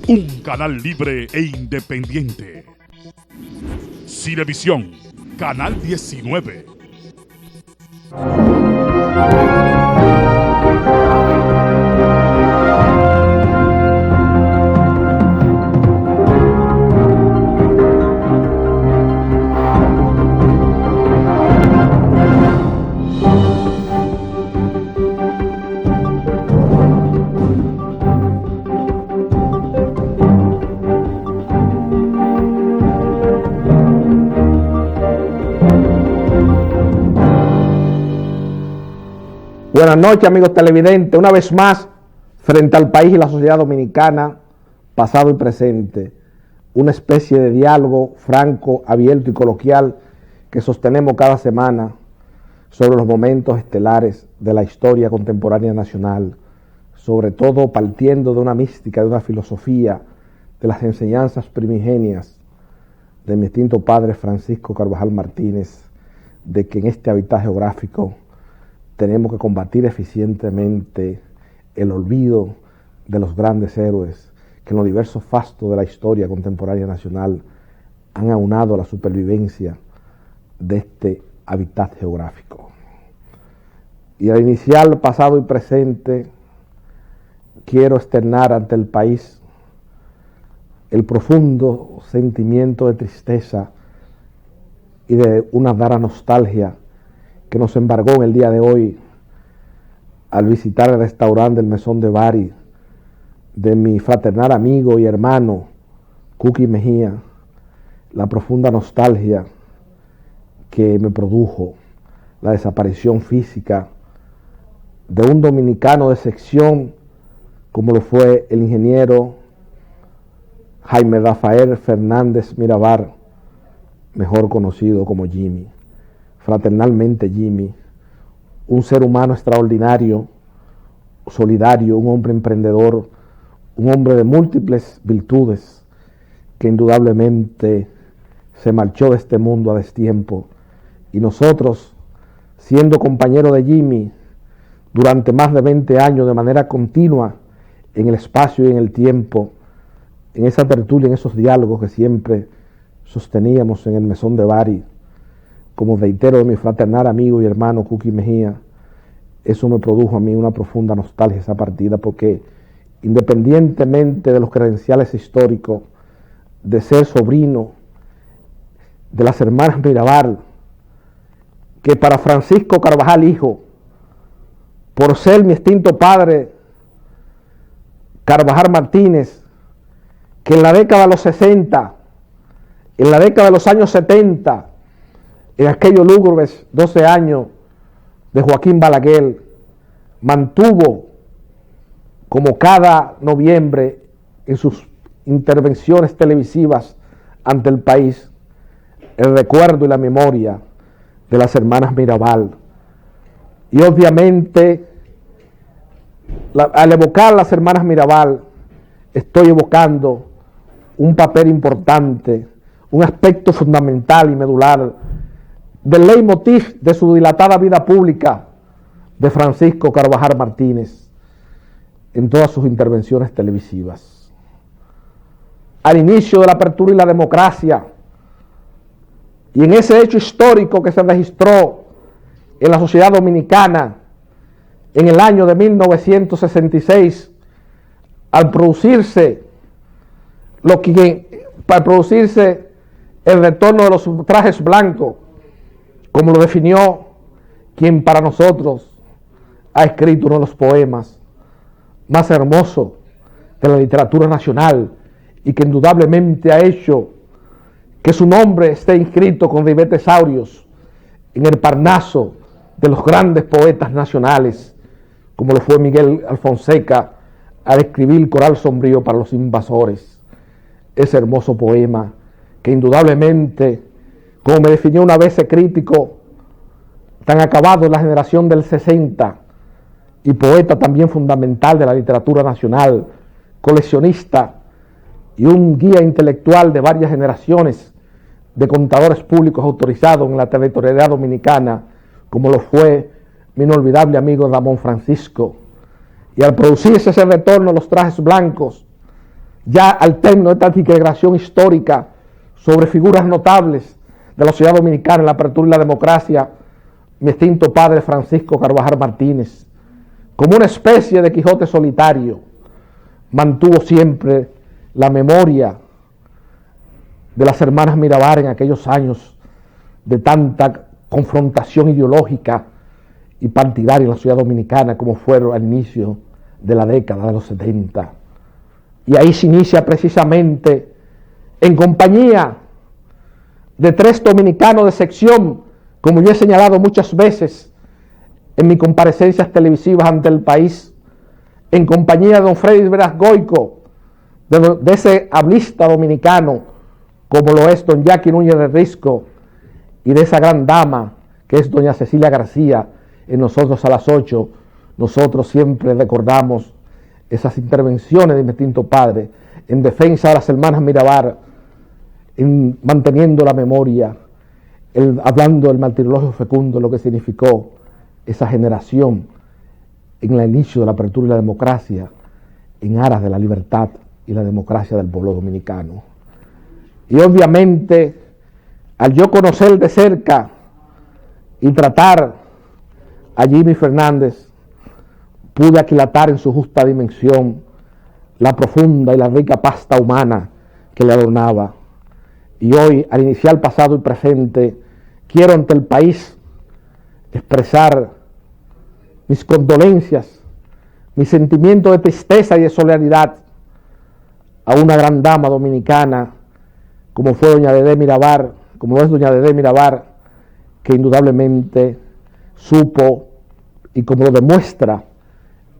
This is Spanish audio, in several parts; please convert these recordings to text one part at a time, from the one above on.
un canal libre e independiente. Cinevisión, Canal 19. Buenas noches, amigos televidentes. Una vez más, frente al país y la sociedad dominicana, pasado y presente, una especie de diálogo franco, abierto y coloquial que sostenemos cada semana sobre los momentos estelares de la historia contemporánea nacional, sobre todo partiendo de una mística, de una filosofía, de las enseñanzas primigenias de mi extinto padre Francisco Carvajal Martínez, de que en este hábitat geográfico tenemos que combatir eficientemente el olvido de los grandes héroes que en los diversos fastos de la historia contemporánea nacional han aunado la supervivencia de este hábitat geográfico. Y al iniciar pasado y presente, quiero externar ante el país el profundo sentimiento de tristeza y de una rara nostalgia que nos embargó en el día de hoy al visitar el restaurante del Mesón de Bari de mi fraternal amigo y hermano Cuqui Mejía, la profunda nostalgia que me produjo la desaparición física de un dominicano de sección como lo fue el ingeniero Jaime Rafael Fernández Mirabal, mejor conocido como Jimmy. Fraternalmente Jimmy, un ser humano extraordinario, solidario, un hombre emprendedor, un hombre de múltiples virtudes que indudablemente se marchó de este mundo a destiempo. Y nosotros, siendo compañeros de Jimmy durante más de 20 años de manera continua en el espacio y en el tiempo, en esa tertulia, en esos diálogos que siempre sosteníamos en el Mesón de Bari, como reitero de mi fraternal amigo y hermano Cuqui Mejía, eso me produjo a mí una profunda nostalgia esa partida, porque independientemente de los credenciales históricos, de ser sobrino de las hermanas Mirabal, que para Francisco Carvajal hijo, por ser mi extinto padre Carvajal Martínez, que en la década de los 60, en la década de los años 70, en aquellos lúgubres 12 años de Joaquín Balaguer, mantuvo como cada noviembre en sus intervenciones televisivas ante el país el recuerdo y la memoria de las hermanas Mirabal. Y obviamente al evocar a las hermanas Mirabal estoy evocando un papel importante, un aspecto fundamental y medular del leitmotiv de su dilatada vida pública de Francisco Carvajal Martínez en todas sus intervenciones televisivas. Al inicio de la apertura y la democracia, y en ese hecho histórico que se registró en la sociedad dominicana en el año de 1966, al producirse el retorno de los trajes blancos, como lo definió quien para nosotros ha escrito uno de los poemas más hermosos de la literatura nacional y que indudablemente ha hecho que su nombre esté inscrito con ribetes áureos en el Parnaso de los grandes poetas nacionales, como lo fue Miguel Alfonseca al escribir Coral Sombrío para los invasores. Ese hermoso poema que indudablemente, como me definió una vez ese crítico tan acabado en la generación del 60 y poeta también fundamental de la literatura nacional, coleccionista y un guía intelectual de varias generaciones de contadores públicos autorizados en la territorialidad dominicana, como lo fue mi inolvidable amigo Ramón Francisco. Y al producirse ese retorno a los trajes blancos, ya al término de esta digresión histórica sobre figuras notables de la sociedad dominicana en la apertura y la democracia, mi extinto padre Francisco Carvajal Martínez, como una especie de Quijote solitario, mantuvo siempre la memoria de las hermanas Mirabal en aquellos años de tanta confrontación ideológica y partidaria en la sociedad dominicana, como fueron al inicio de la década de los 70. Y ahí se inicia precisamente, en compañía de 3 dominicanos de sección, como yo he señalado muchas veces en mis comparecencias televisivas ante el país, en compañía de don Freddy Veras Goico, de ese hablista dominicano, como lo es don Jackie Núñez de Risco, y de esa gran dama que es doña Cecilia García. En Nosotros a las 8, nosotros siempre recordamos esas intervenciones de mi extinto padre en defensa de las hermanas Mirabal, en manteniendo la memoria, hablando del martirologio fecundo, lo que significó esa generación en el inicio de la apertura y la democracia, en aras de la libertad y la democracia del pueblo dominicano. Y obviamente, al yo conocer de cerca y tratar a Jimmy Fernández, pude aquilatar en su justa dimensión la profunda y la rica pasta humana que le adornaba. Y hoy, al iniciar pasado y presente, quiero ante el país expresar mis condolencias, mi sentimiento de tristeza y de solidaridad a una gran dama dominicana como fue doña Dedé Mirabal, como es doña Dedé Mirabal, que indudablemente supo, y como lo demuestra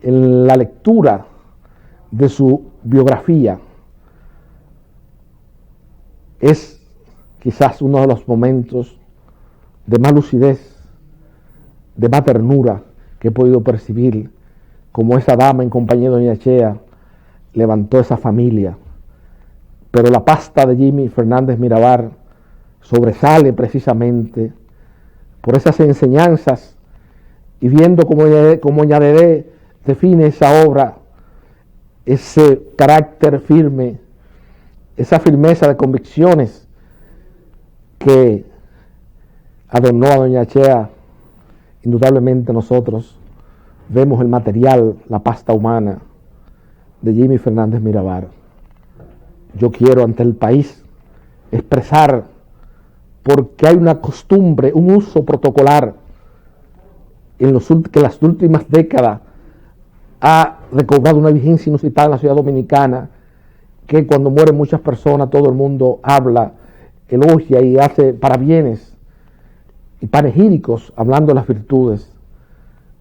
en la lectura de su biografía, es quizás uno de los momentos de más lucidez, de más ternura que he podido percibir, como esa dama en compañía de doña Chea levantó esa familia. Pero la pasta de Jimmy Fernández Mirabal sobresale precisamente por esas enseñanzas, y viendo cómo doña Dedé define esa obra, ese carácter firme, esa firmeza de convicciones que adornó a doña Chea. Indudablemente nosotros vemos el material, la pasta humana de Jimmy Fernández Mirabal. Yo quiero ante el país expresar, porque hay una costumbre, un uso protocolar que las últimas décadas ha recobrado una vigencia inusitada en la ciudad dominicana, que cuando mueren muchas personas todo el mundo habla, elogia y hace parabienes y panegíricos hablando de las virtudes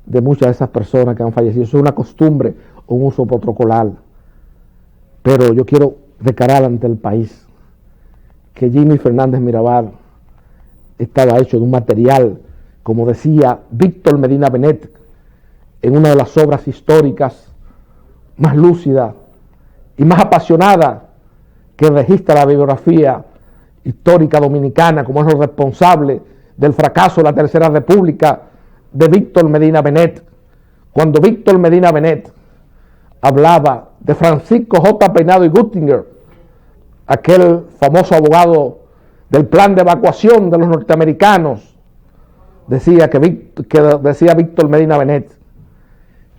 de muchas de esas personas que han fallecido. Eso es una costumbre o un uso protocolar. Pero yo quiero declarar ante el país que Jimmy Fernández Mirabal estaba hecho de un material, como decía Víctor Medina Benet, en una de las obras históricas más lúcidas y más apasionadas que registra la bibliografía histórica dominicana, como es lo responsable del fracaso de la Tercera República de Víctor Medina Benet, cuando Víctor Medina Benet hablaba de Francisco J. Peinado y Guttinger, aquel famoso abogado del plan de evacuación de los norteamericanos. Decía Víctor Medina Benet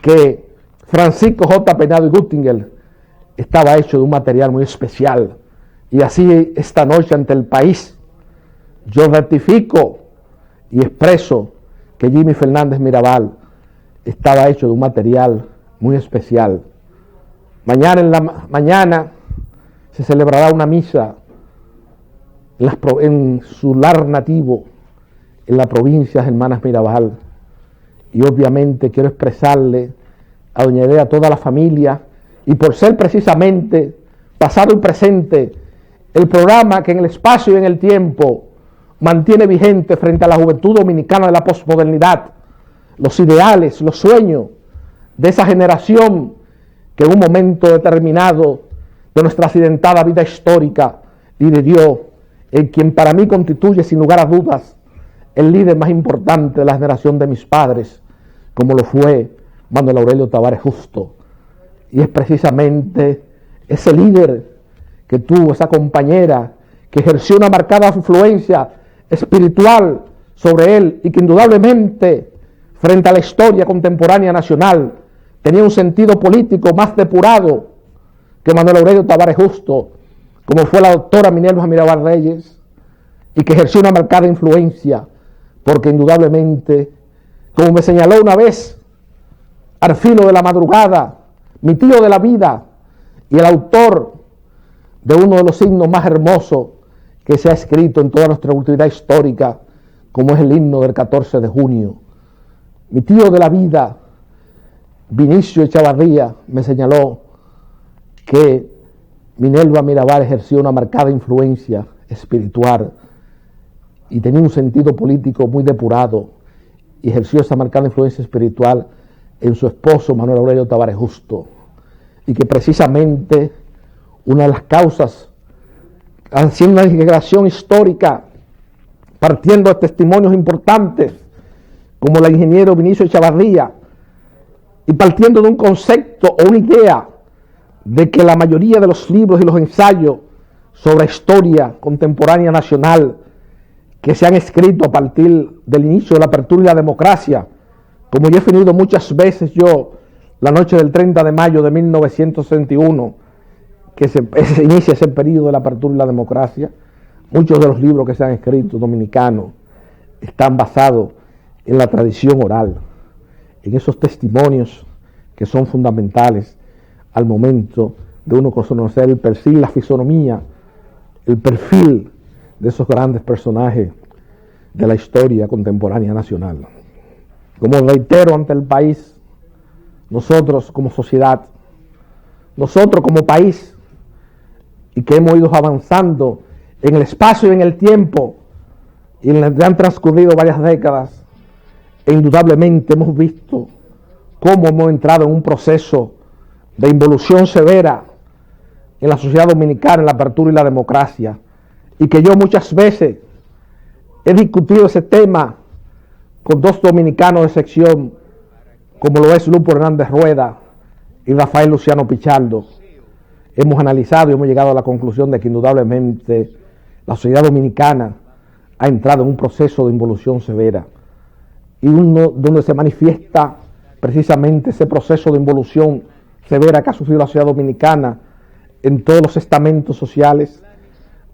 que Francisco J. Peinado y Guttinger estaba hecho de un material muy especial. Y así esta noche ante el país yo rectifico y expreso que Jimmy Fernández Mirabal estaba hecho de un material muy especial. Mañana se celebrará una misa en su lar nativo, en la provincia de Hermanas Mirabal, y obviamente quiero expresarle a doña Edea, a toda la familia, y por ser precisamente pasado y presente el programa que en el espacio y en el tiempo mantiene vigente frente a la juventud dominicana de la posmodernidad los ideales, los sueños de esa generación que en un momento determinado de nuestra accidentada vida histórica lideró, en quien para mí constituye sin lugar a dudas el líder más importante de la generación de mis padres, como lo fue Manuel Aurelio Tavares Justo. Y es precisamente ese líder que tuvo, esa compañera que ejerció una marcada influencia espiritual sobre él y que indudablemente frente a la historia contemporánea nacional tenía un sentido político más depurado que Manuel Aurelio Tavares Justo, como fue la doctora Minerva Mirabal Reyes, y que ejerció una marcada influencia, porque indudablemente, como me señaló una vez, al filo de la madrugada, mi tío de la vida y el autor de uno de los himnos más hermosos que se ha escrito en toda nuestra continuidad histórica, como es el himno del 14 de junio. Mi tío de la vida, Vinicio Echavarría, me señaló que Minerva Mirabal ejerció una marcada influencia espiritual y tenía un sentido político muy depurado, y ejerció esa marcada influencia espiritual en su esposo Manuel Aurelio Tavares Justo, y que precisamente una de las causas, haciendo una integración histórica, partiendo de testimonios importantes, como el ingeniero Vinicio Echavarría, y partiendo de un concepto o una idea de que la mayoría de los libros y los ensayos sobre historia contemporánea nacional que se han escrito a partir del inicio de la apertura y la democracia, como yo he definido muchas veces yo, la noche del 30 de mayo de 1961, que se inicia ese periodo de la apertura y la democracia, muchos de los libros que se han escrito dominicanos están basados en la tradición oral, en esos testimonios que son fundamentales al momento de uno conocer el perfil, la fisonomía, el perfil de esos grandes personajes de la historia contemporánea nacional. Como reitero ante el país, nosotros como sociedad, nosotros como país, y que hemos ido avanzando en el espacio y en el tiempo, y han transcurrido varias décadas, e indudablemente hemos visto cómo hemos entrado en un proceso de involución severa en la sociedad dominicana, en la apertura y la democracia, y que yo muchas veces he discutido ese tema con dos dominicanos de sección, como lo es Lupo Hernández Rueda y Rafael Luciano Pichardo. Hemos analizado y hemos llegado a la conclusión de que indudablemente la sociedad dominicana ha entrado en un proceso de involución severa, y uno donde se manifiesta precisamente ese proceso de involución severa que ha sufrido la sociedad dominicana en todos los estamentos sociales,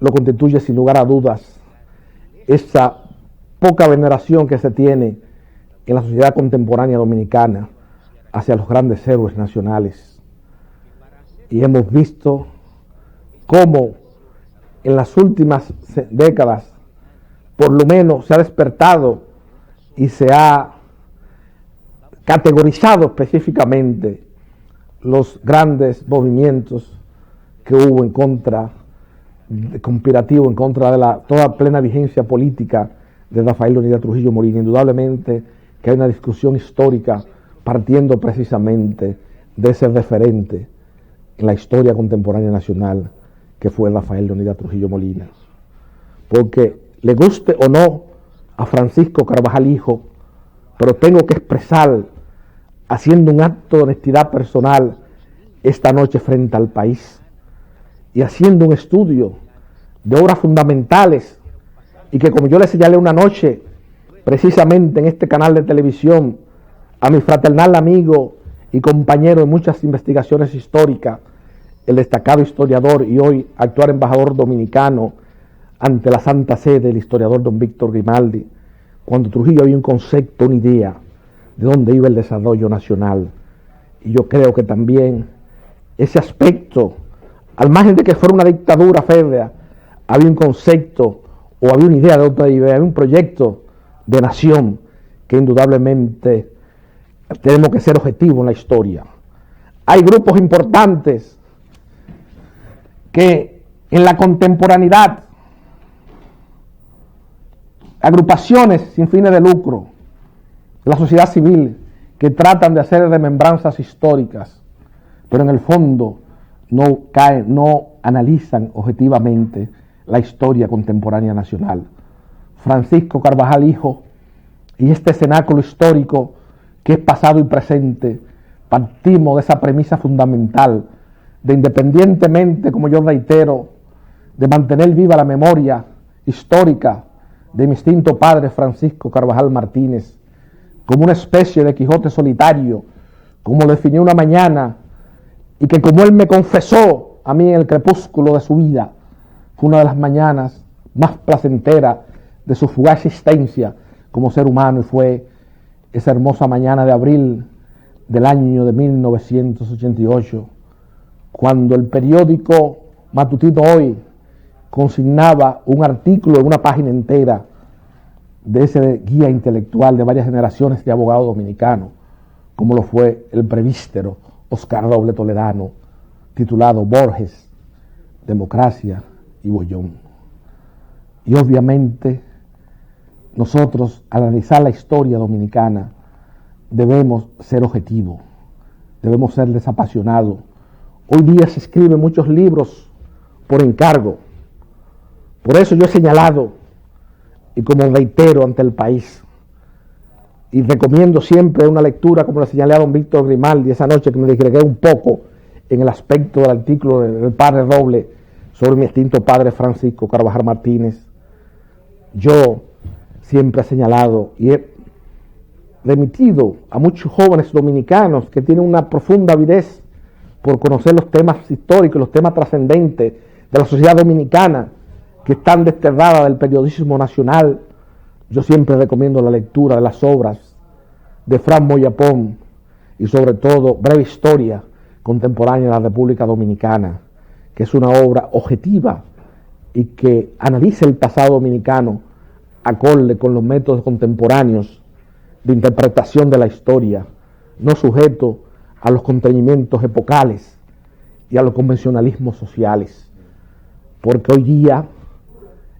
lo constituye sin lugar a dudas esa poca veneración que se tiene en la sociedad contemporánea dominicana hacia los grandes héroes nacionales. Y hemos visto cómo en las últimas décadas, por lo menos, se ha despertado y se ha categorizado específicamente los grandes movimientos que hubo en contra, conspirativo en contra de toda plena vigencia política de Rafael Leonidas Trujillo Molina. Indudablemente que hay una discusión histórica partiendo precisamente de ese referente en la historia contemporánea nacional que fue Rafael Leonidas Trujillo Molina. Porque le guste o no a Francisco Carvajal Hijo, pero tengo que expresar, haciendo un acto de honestidad personal esta noche frente al país, y haciendo un estudio de obras fundamentales, y que como yo le señalé una noche, precisamente en este canal de televisión, a mi fraternal amigo y compañero en muchas investigaciones históricas, el destacado historiador y hoy actual embajador dominicano ante la Santa Sede, el historiador don Víctor Grimaldi, cuando Trujillo había un concepto, una idea de dónde iba el desarrollo nacional. Y yo creo que también ese aspecto, al margen de que fuera una dictadura férrea, había un concepto o había una idea de otra idea, había un proyecto de nación que indudablemente tenemos que ser objetivos en la historia. Hay grupos importantes que en la contemporaneidad, agrupaciones sin fines de lucro, la sociedad civil, que tratan de hacer remembranzas históricas, pero en el fondo no analizan objetivamente la historia contemporánea nacional. Francisco Carvajal Hijo y este cenáculo histórico que es pasado y presente, partimos de esa premisa fundamental de independientemente, como yo reitero, de mantener viva la memoria histórica de mi extinto padre Francisco Carvajal Martínez, como una especie de Quijote solitario, como lo definió una mañana, y que como él me confesó a mí en el crepúsculo de su vida, fue una de las mañanas más placenteras de su fugaz existencia como ser humano, y fue esa hermosa mañana de abril del año de 1988, cuando el periódico matutino Hoy consignaba un artículo en una página entera de ese guía intelectual de varias generaciones de abogados dominicanos, como lo fue el prevístero Oscar Roble Toledano, titulado Borges, Democracia y Bollón. Y obviamente nosotros, al analizar la historia dominicana, debemos ser objetivos, debemos ser desapasionados. Hoy día se escriben muchos libros por encargo. Por eso yo he señalado, y como reitero ante el país, y recomiendo siempre una lectura, como le señalé a don Víctor Grimaldi esa noche, que me disgregué un poco en el aspecto del artículo del padre Roble sobre mi extinto padre Francisco Carvajal Martínez. Yo siempre he señalado y he remitido a muchos jóvenes dominicanos que tienen una profunda avidez por conocer los temas históricos, los temas trascendentes de la sociedad dominicana, que están desterradas del periodismo nacional. Yo siempre recomiendo la lectura de las obras de Fran Moyapón y sobre todo Breve Historia Contemporánea de la República Dominicana, que es una obra objetiva y que analiza el pasado dominicano acorde con los métodos contemporáneos de interpretación de la historia, no sujeto a los constreñimientos epocales y a los convencionalismos sociales. Porque hoy día,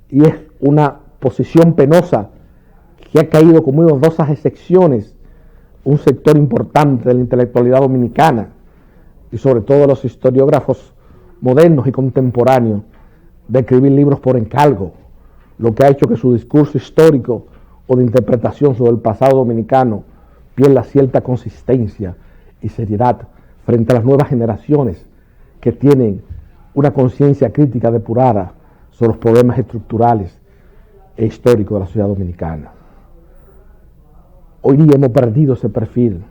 y es una posición penosa que ha caído con muy honrosas excepciones, un sector importante de la intelectualidad dominicana y sobre todo los historiógrafos modernos y contemporáneos, de escribir libros por encargo, lo que ha hecho que su discurso histórico o de interpretación sobre el pasado dominicano pierda cierta consistencia y seriedad frente a las nuevas generaciones que tienen una conciencia crítica depurada sobre los problemas estructurales e históricos de la sociedad dominicana. Hoy día hemos perdido ese perfil,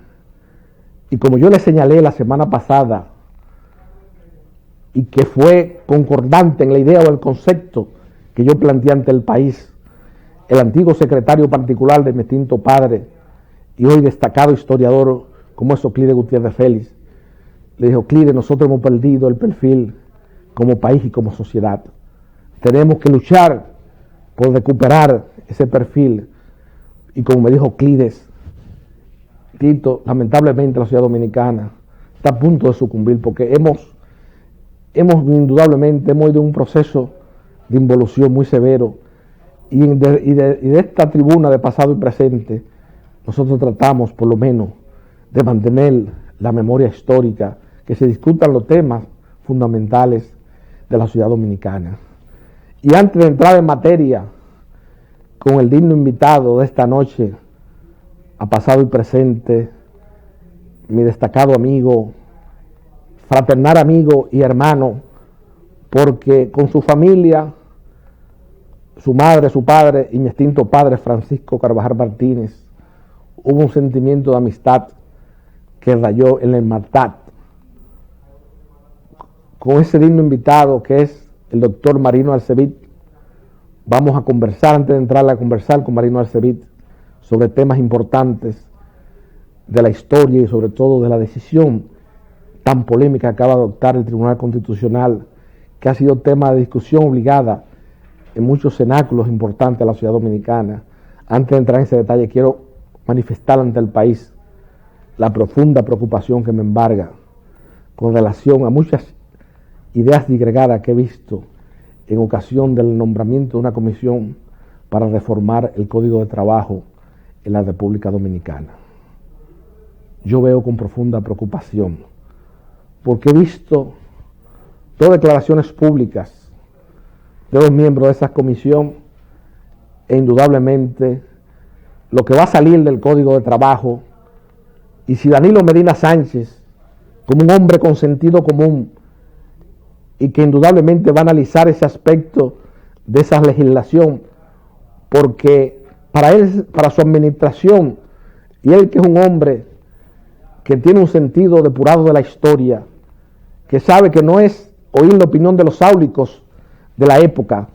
y como yo le señalé la semana pasada, y que fue concordante en la idea o el concepto que yo planteé ante el país, el antiguo secretario particular de mi extinto padre y hoy destacado historiador como es Euclides Gutiérrez Félix, le dijo: Euclides, nosotros hemos perdido el perfil como país y como sociedad. Tenemos que luchar por recuperar ese perfil. Y como me dijo Euclides, Tito, lamentablemente la sociedad dominicana está a punto de sucumbir, porque hemos indudablemente ido en un proceso de involución muy severo, y de esta tribuna de pasado y presente nosotros tratamos por lo menos de mantener la memoria histórica, que se discutan los temas fundamentales de la sociedad dominicana. Y antes de entrar en materia con el digno invitado de esta noche, a pasado y presente, mi destacado amigo, fraternal amigo y hermano, porque con su familia, su madre, su padre y mi extinto padre Francisco Carvajal Martínez, hubo un sentimiento de amistad que rayó en la hermandad. Con ese digno invitado que es el doctor Marino Alcevit, vamos a conversar, antes de entrar a conversar con Marino Alcevit, sobre temas importantes de la historia y sobre todo de la decisión tan polémica que acaba de adoptar el Tribunal Constitucional, que ha sido tema de discusión obligada en muchos cenáculos importantes de la sociedad dominicana. Antes de entrar en ese detalle, quiero manifestar ante el país la profunda preocupación que me embarga con relación a muchas ideas disgregadas que he visto en ocasión del nombramiento de una comisión para reformar el Código de Trabajo en la República Dominicana. Yo veo con profunda preocupación, porque he visto dos declaraciones públicas de los miembros de esa comisión, e indudablemente lo que va a salir del Código de Trabajo, y si Danilo Medina Sánchez, como un hombre con sentido común y que indudablemente va a analizar ese aspecto de esa legislación, porque para él, para su administración, y él que es un hombre que tiene un sentido depurado de la historia, que sabe que no es oír la opinión de los áulicos de la época,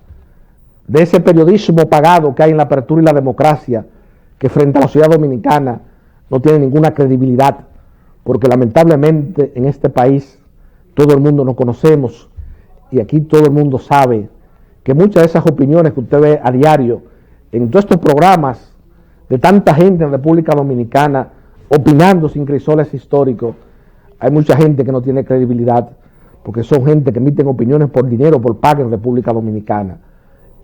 de ese periodismo pagado que hay en la apertura y la democracia, que frente a la sociedad dominicana no tiene ninguna credibilidad, porque lamentablemente en este país todo el mundo nos conocemos y aquí todo el mundo sabe que muchas de esas opiniones que usted ve a diario en todos estos programas de tanta gente en República Dominicana opinando sin crisoles históricos, hay mucha gente que no tiene credibilidad porque son gente que emiten opiniones por dinero, por paga en República Dominicana,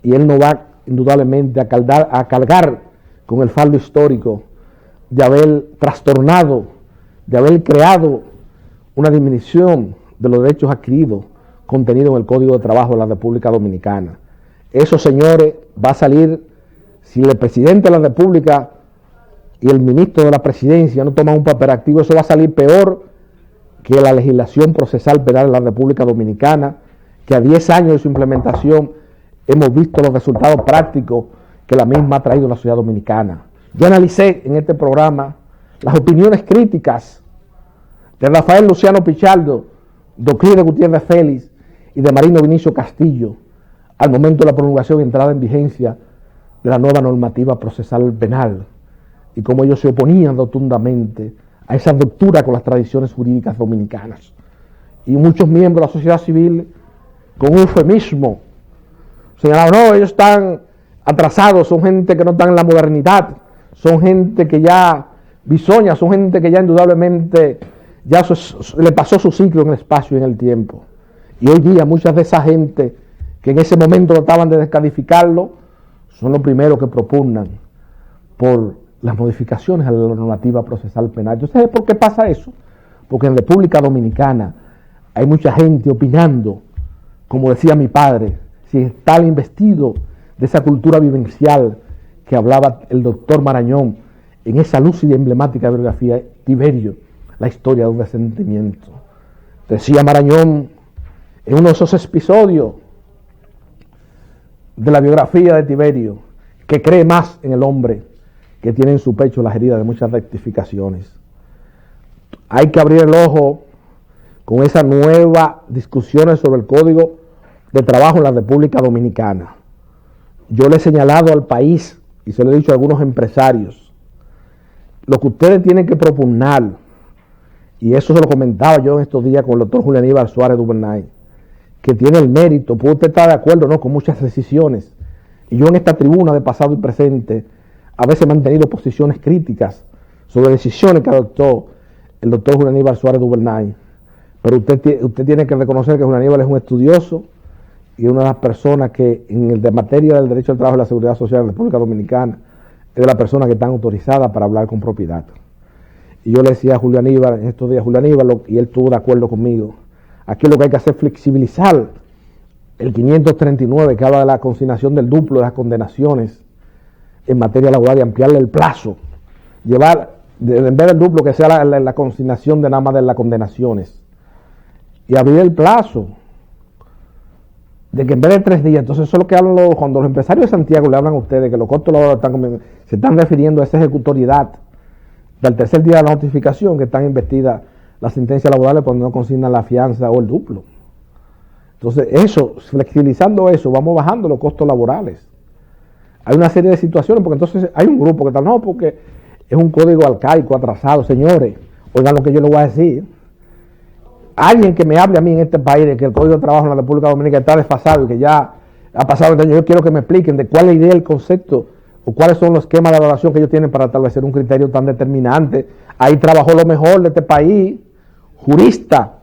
y él no va indudablemente a cargar con el fardo histórico de haber trastornado, de haber creado una disminución de los derechos adquiridos contenidos en el Código de Trabajo de la República Dominicana. Eso, señores, va a salir si el presidente de la República y el ministro de la Presidencia no toman un papel activo. Eso va a salir peor que la legislación procesal penal en la República Dominicana, que a 10 años de su implementación hemos visto los resultados prácticos que la misma ha traído a la sociedad dominicana. Yo analicé en este programa las opiniones críticas de Rafael Luciano Pichardo, de Gutiérrez Félix y de Marino Vinicio Castillo al momento de la promulgación y entrada en vigencia de la nueva normativa procesal penal, y cómo ellos se oponían rotundamente a esa ruptura con las tradiciones jurídicas dominicanas. Y muchos miembros de la sociedad civil, con un eufemismo, señalaron: no, ellos están atrasados, son gente que no están en la modernidad, son gente que ya bisoña, son gente que ya indudablemente ya le pasó su ciclo en el espacio y en el tiempo. Y hoy día muchas de esa gente que en ese momento trataban de descalificarlo son los primeros que propugnan por las modificaciones a la normativa procesal penal. ¿Yo sé por qué pasa eso? Porque en República Dominicana hay mucha gente opinando, como decía mi padre, si está investido de esa cultura vivencial que hablaba el doctor Marañón en esa lúcida y emblemática biografía Tiberio, la historia de un resentimiento. Decía Marañón en uno de esos episodios de la biografía de Tiberio, que cree más en el hombre que tiene en su pecho las heridas de muchas rectificaciones. Hay que abrir el ojo con esas nuevas discusiones sobre el Código de Trabajo en la República Dominicana. Yo le he señalado al país, y se lo he dicho a algunos empresarios, lo que ustedes tienen que propugnar, y eso se lo comentaba yo en estos días con el doctor Julio Aníbal Suárez Duvernay, que tiene el mérito, puede usted estar de acuerdo, ¿no?, con muchas decisiones, y yo en esta tribuna de pasado y presente a veces he mantenido posiciones críticas sobre decisiones que adoptó el doctor Julio Aníbal Suárez Duvernay, pero usted tiene que reconocer que Julio Aníbal es un estudioso y una de las personas que en el de materia del derecho al trabajo y la seguridad social en la República Dominicana es de las personas que están autorizadas para hablar con propiedad. Y yo le decía a Julio Aníbal en estos días, Julio Aníbal, y él estuvo de acuerdo conmigo, aquí lo que hay que hacer es flexibilizar el 539 que habla de la consignación del duplo de las condenaciones en materia laboral y ampliarle el plazo, llevar, en vez del duplo, que sea la consignación de nada más de las condenaciones, y abrir el plazo, de que en vez de 3 días, entonces eso es lo que hablan cuando los empresarios de Santiago le hablan a ustedes, que los costos laborales se están refiriendo a esa ejecutoriedad del tercer día de la notificación, que están investidas las sentencias laborales cuando no consignan la fianza o el duplo. Entonces eso, flexibilizando eso, vamos bajando los costos laborales. Hay una serie de situaciones, porque entonces hay un grupo que está, no, porque es un código arcaico, atrasado. Señores, oigan lo que yo les voy a decir. Alguien que me hable a mí en este país de que el Código de Trabajo en la República Dominicana está desfasado y que ya ha pasado 20 años, yo quiero que me expliquen de cuál es la idea, el concepto, o cuáles son los esquemas de evaluación que ellos tienen para establecer un criterio tan determinante. Ahí trabajó lo mejor de este país, jurista,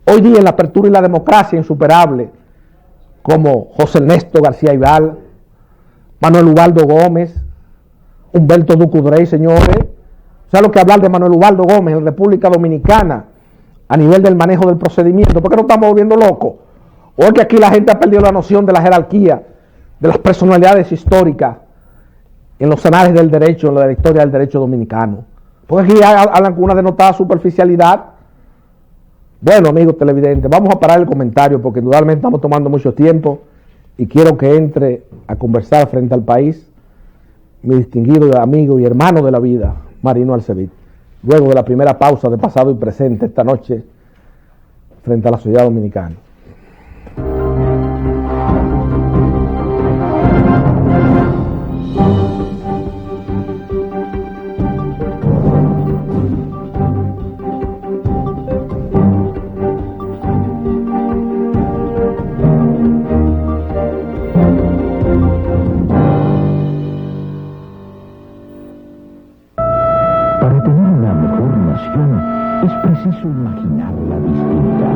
hoy día en la apertura y la democracia insuperable, como José Ernesto García Ibal, Manuel Ubaldo Gómez, Humberto Ducudrey, señores. ¿Saben lo que hablar de Manuel Ubaldo Gómez en la República Dominicana a nivel del manejo del procedimiento? ¿Por qué no estamos volviendo locos? ¿O es que aquí la gente ha perdido la noción de la jerarquía, de las personalidades históricas en los anales del derecho, en la historia del derecho dominicano? Porque aquí hablan con una denotada superficialidad Bueno, amigos televidentes, vamos a parar el comentario porque indudablemente estamos tomando mucho tiempo y quiero que entre a conversar frente al país mi distinguido amigo y hermano de la vida, Marino Alcevit. Luego de la primera pausa de pasado y presente esta noche frente a la sociedad dominicana. Es preciso imaginarla distinta.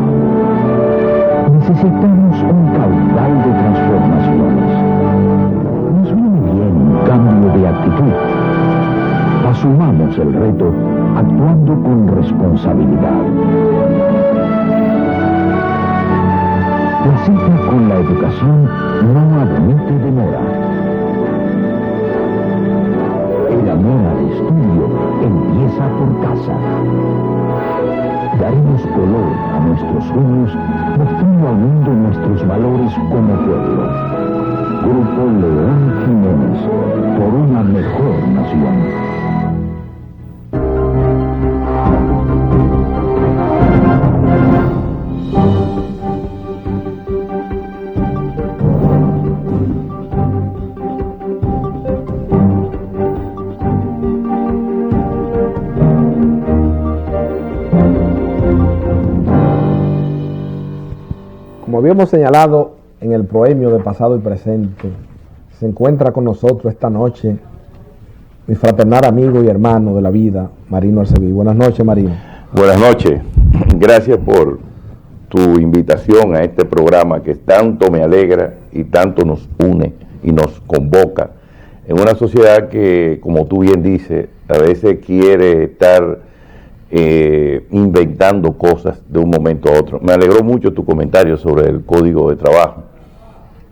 Necesitamos un caudal de transformaciones. Nos viene bien un cambio de actitud. Asumamos el reto actuando con responsabilidad. La cita con la educación no admite demora. El amor al estudio empieza por casa. Daremos color a nuestros sueños, mostrando al mundo nuestros valores como pueblo. Grupo León Jiménez, por una mejor nación. Como habíamos señalado en el proemio de pasado y presente, se encuentra con nosotros esta noche mi fraternal amigo y hermano de la vida, Marino Alcevit. Buenas noches, Marino. Buenas noches. Gracias por tu invitación a este programa que tanto me alegra y tanto nos une y nos convoca en una sociedad que, como tú bien dices, a veces quiere estar inventando cosas de un momento a otro. Me alegró mucho tu comentario sobre el Código de Trabajo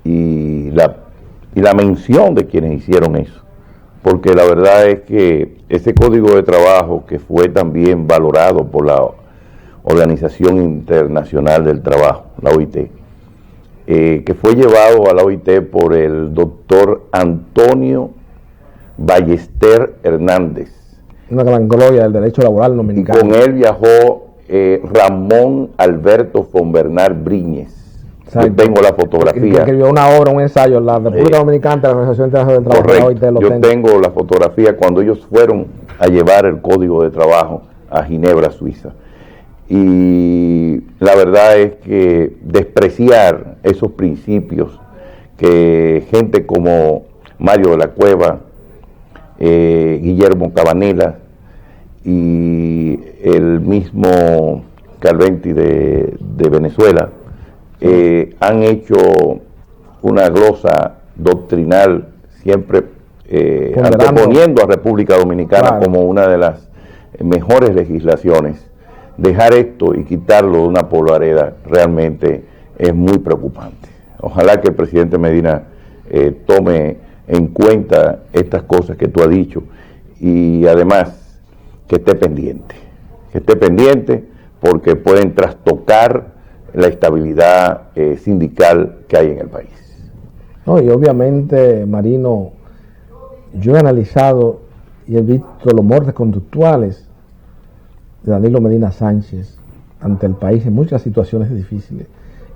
y la mención de quienes hicieron eso, porque la verdad es que ese Código de Trabajo, que fue también valorado por la Organización Internacional del Trabajo, la OIT, que fue llevado a la OIT por el doctor Antonio Ballester Hernández, una gran gloria del derecho laboral dominicano. Y con él viajó Ramón Alberto Fonbernal Briñez. Yo tengo la fotografía. Que escribió una obra, un ensayo, la República Dominicana, de la Organización Internacional del Trabajo. Correcto. Yo tengo la fotografía cuando ellos fueron a llevar el Código de Trabajo a Ginebra, Suiza. Y la verdad es que despreciar esos principios que gente como Mario de la Cueva, Guillermo Cabanela y el mismo Calventi de Venezuela han hecho una glosa doctrinal siempre anteponiendo a República Dominicana, claro, como una de las mejores legislaciones. Dejar esto y quitarlo de una polvareda realmente es muy preocupante. Ojalá que el presidente Medina tome en cuenta estas cosas que tú has dicho y además que esté pendiente porque pueden trastocar la estabilidad sindical que hay en el país. No, y obviamente, Marino, yo he analizado y he visto los mordes conductuales de Danilo Medina Sánchez ante el país en muchas situaciones difíciles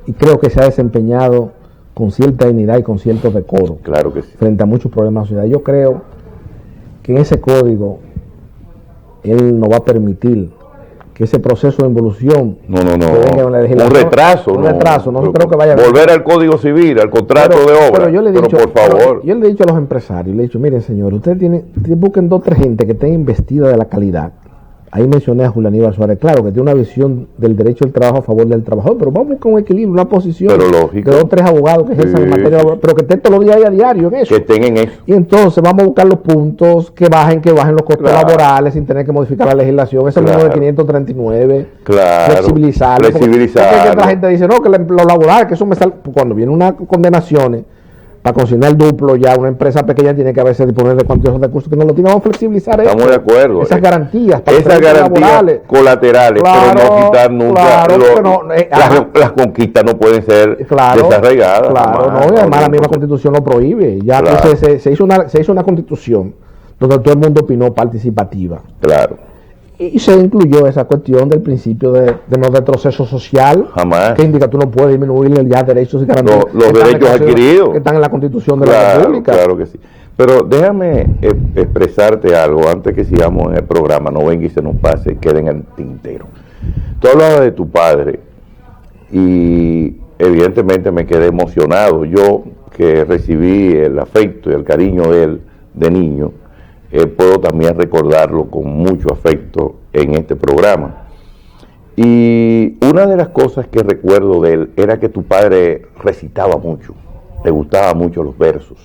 y creo que se ha desempeñado con cierta dignidad y con cierto decoro, claro que sí, frente a muchos problemas de la sociedad. Yo creo que en ese código él no va a permitir que ese proceso de involución un retraso, no creo que vaya a volver al Código Civil, al contrato de obra, pero yo le he dicho, por favor. Yo le he dicho a los empresarios, le he dicho, miren señores, ustedes busquen 2 o 3 gente que estén investida de la calidad. Ahí mencioné a Julio Aníbal Suárez, claro, que tiene una visión del derecho al trabajo a favor del trabajador, pero vamos a buscar un equilibrio, una posición de 2 o 3 abogados que ejerzan en materia laboral, pero que estén todos los días a diario en eso. Que estén en eso. Y entonces vamos a buscar los puntos que bajen los costos laborales sin tener que modificar la legislación. Ese número de 539, flexibilizarlo. Porque la gente dice, no, que lo laboral, que eso me sale. Cuando vienen unas condenaciones para cocinar duplo, ya una empresa pequeña tiene que a veces disponer de cuantiosos recursos que no lo tienen. Vamos a flexibilizar eso. Estamos de acuerdo. Esas garantías. Para esas garantías laborales, colaterales, claro, pero no quitar nunca. Claro, las conquistas no pueden ser desarraigadas. Claro, no, y además la misma Constitución lo prohíbe. Ya claro. se hizo una Constitución donde todo el mundo opinó participativa. Claro. Y se incluyó esa cuestión del principio de no retroceso social. Jamás. Que indica que tú no puedes disminuir ya derechos y garantías. Los derechos adquiridos. Que están en la Constitución de la República. Claro que sí. Pero déjame expresarte algo antes que sigamos en el programa. No venga y se nos pase, quede en el tintero. Tú hablabas de tu padre y evidentemente me quedé emocionado. Yo que recibí el afecto y el cariño de él de niño, puedo también recordarlo con mucho afecto en este programa. Y una de las cosas que recuerdo de él era que tu padre recitaba mucho, le gustaban mucho los versos.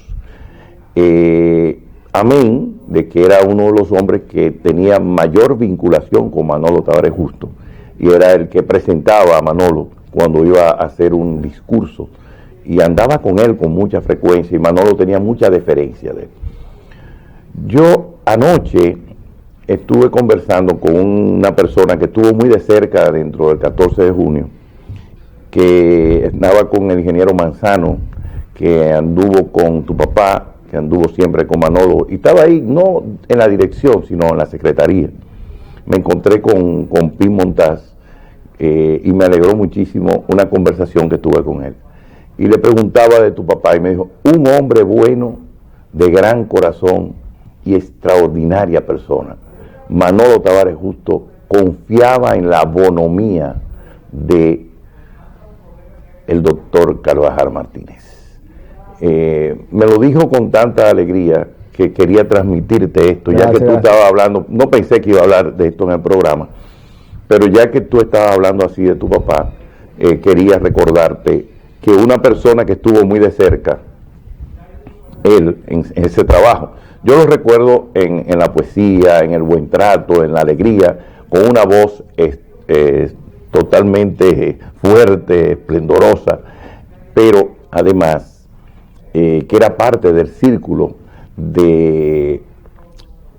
Amén de que era uno de los hombres que tenía mayor vinculación con Manolo Tavares Justo, y era el que presentaba a Manolo cuando iba a hacer un discurso, y andaba con él con mucha frecuencia, y Manolo tenía mucha deferencia de él. Yo anoche estuve conversando con una persona que estuvo muy de cerca dentro del 14 de junio, que estaba con el ingeniero Manzano, que anduvo con tu papá, que anduvo siempre con Manolo, y estaba ahí, no en la dirección, sino en la secretaría. Me encontré con Pim Montaz, y me alegró muchísimo una conversación que tuve con él. Y le preguntaba de tu papá, y me dijo, un hombre bueno, de gran corazón y extraordinaria persona. Manolo Tavares Justo confiaba en la bonomía de el doctor Carvajal Martínez. Me lo dijo con tanta alegría que quería transmitirte esto, ya que tú estabas hablando, no pensé que iba a hablar de esto en el programa, pero ya que tú estabas hablando así de tu papá, quería recordarte que una persona que estuvo muy de cerca, él, en ese trabajo, yo lo recuerdo en la poesía, en el buen trato, en la alegría, con una voz totalmente fuerte, esplendorosa, pero además que era parte del círculo de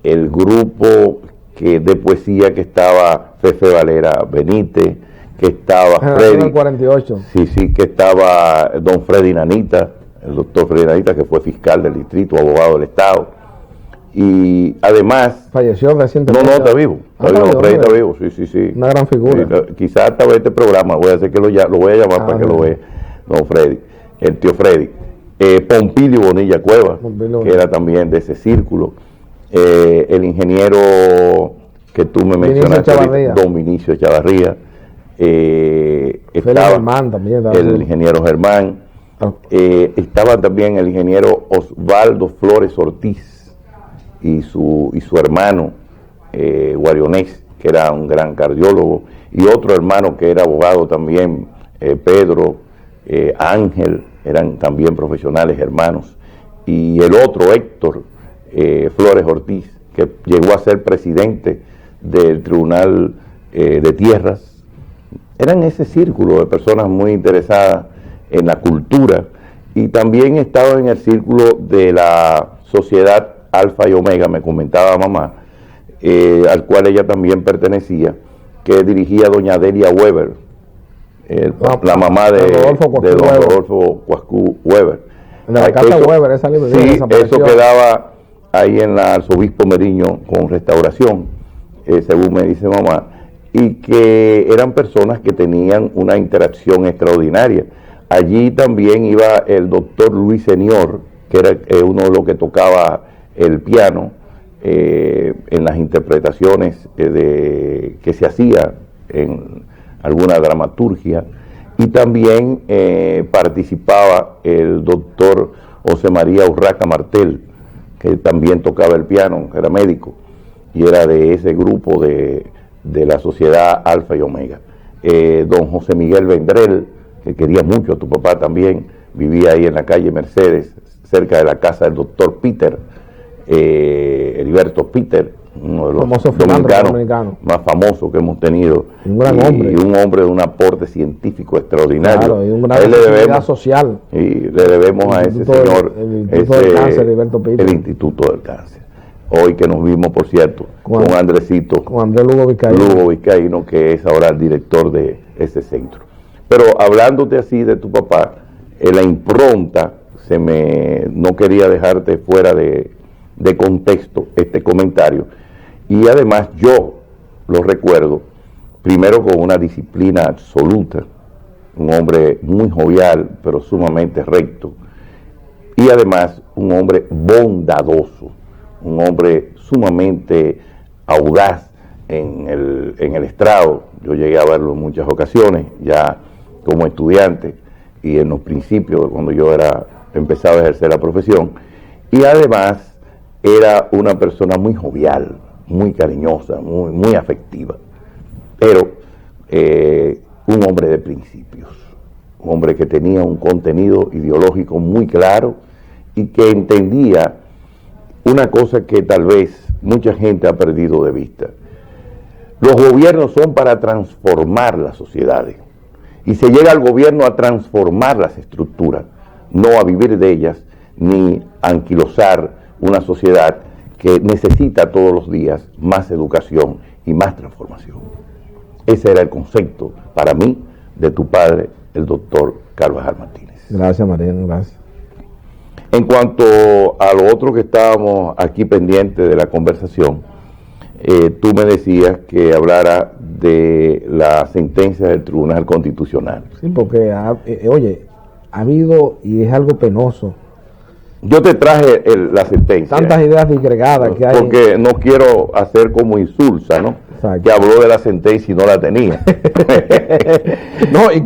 el grupo de poesía que estaba Fefe Valera Benítez, que estaba Freddy, 48. Sí, que estaba don Freddy Nanita, el doctor Freddy Nanita, que fue fiscal del distrito, abogado del Estado. Y además... Falleció recientemente. No, está vivo. Freddy está vivo, sí. Una gran figura. Sí, quizás hasta este programa, voy a hacer que lo voy a llamar para que lo vea, don Freddy, el tío Freddy. Pompilio Bonilla Cueva, que era también de ese círculo. El ingeniero que tú me mencionaste, don Vinicio Chavarría. Estaba Germán, también, el ingeniero Germán. Estaba también el ingeniero Osvaldo Flores Ortiz y su hermano Guarionés, que era un gran cardiólogo, y otro hermano que era abogado también, Pedro, Ángel, eran también profesionales hermanos, y el otro Héctor Flores Ortiz, que llegó a ser presidente del Tribunal de Tierras. Eran ese círculo de personas muy interesadas en la cultura, y también estaba en el círculo de la Sociedad Alfa y Omega, me comentaba mamá, al cual ella también pertenecía, que dirigía doña Delia Weber, la mamá de don Rodolfo Cuascú Weber. De la casa Weber, esa librería. Sí, eso quedaba ahí en la Arzobispo Meriño con restauración, según me dice mamá, y que eran personas que tenían una interacción extraordinaria. Allí también iba el doctor Luis Senior, que era uno de los que tocaba el piano en las interpretaciones que se hacía en alguna dramaturgia, y también participaba el doctor José María Urraca Martel, que también tocaba el piano, que era médico, y era de ese grupo de la Sociedad Alfa y Omega. Don José Miguel Vendrell, que quería mucho a tu papá también, vivía ahí en la calle Mercedes, cerca de la casa del doctor Peter, Heriberto Peter, uno de los famoso filántropo dominicano más famosos que hemos tenido. Un gran hombre. Y un hombre de un aporte científico extraordinario. Claro, y una gran responsabilidad social. Y le debemos a ese señor el Instituto del Cáncer, Heriberto Pito. El Instituto del Cáncer. Hoy que nos vimos, por cierto, con Andresito. Con Andrés Lugo Vizcaíno. Lugo Vizcaíno, que es ahora el director de ese centro. Pero hablándote así de tu papá, la impronta, no quería dejarte fuera de contexto este comentario. Y además yo lo recuerdo, primero con una disciplina absoluta, un hombre muy jovial, pero sumamente recto. Y además un hombre bondadoso, un hombre sumamente audaz en el estrado. Yo llegué a verlo en muchas ocasiones, ya como estudiante y en los principios, cuando yo empezaba a ejercer la profesión. Y además era una persona muy jovial, muy cariñosa, muy afectiva. Pero un hombre de principios, un hombre que tenía un contenido ideológico muy claro y que entendía una cosa que tal vez mucha gente ha perdido de vista. Los gobiernos son para transformar las sociedades y se llega al gobierno a transformar las estructuras, no a vivir de ellas ni a anquilosar una sociedad que necesita todos los días más educación y más transformación. Ese era el concepto para mí de tu padre, el doctor Carvajal Martínez. Gracias, Mariano, gracias. En cuanto a lo otro que estábamos aquí pendientes de la conversación, tú me decías que hablara de la sentencia del Tribunal Constitucional. Sí, porque, oye, ha habido, y es algo penoso, yo te traje la sentencia. Tantas ideas disgregadas que hay. Porque no quiero hacer como Insulsa, ¿no? Exacto. Que habló de la sentencia y no la tenía. No, y